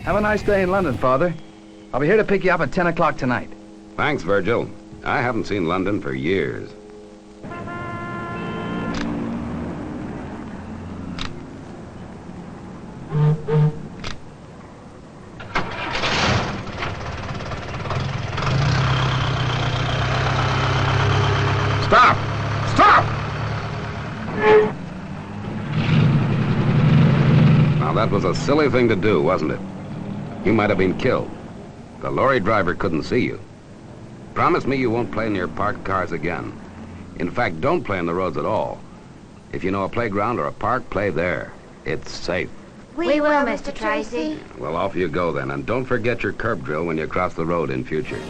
Have a nice day in London, Father. I'll be here to pick you up at 10 o'clock tonight. Thanks, Virgil. I haven't seen London for years. Stop! Stop! Now, that was a silly thing to do, wasn't it? You might have been killed. The lorry driver couldn't see you. Promise me you won't play near parked cars again. In fact, don't play on the roads at all. If you know a playground or a park, play there. It's safe. We will, Mr. Tracy. Well, off you go then, and don't forget your curb drill when you cross the road in future.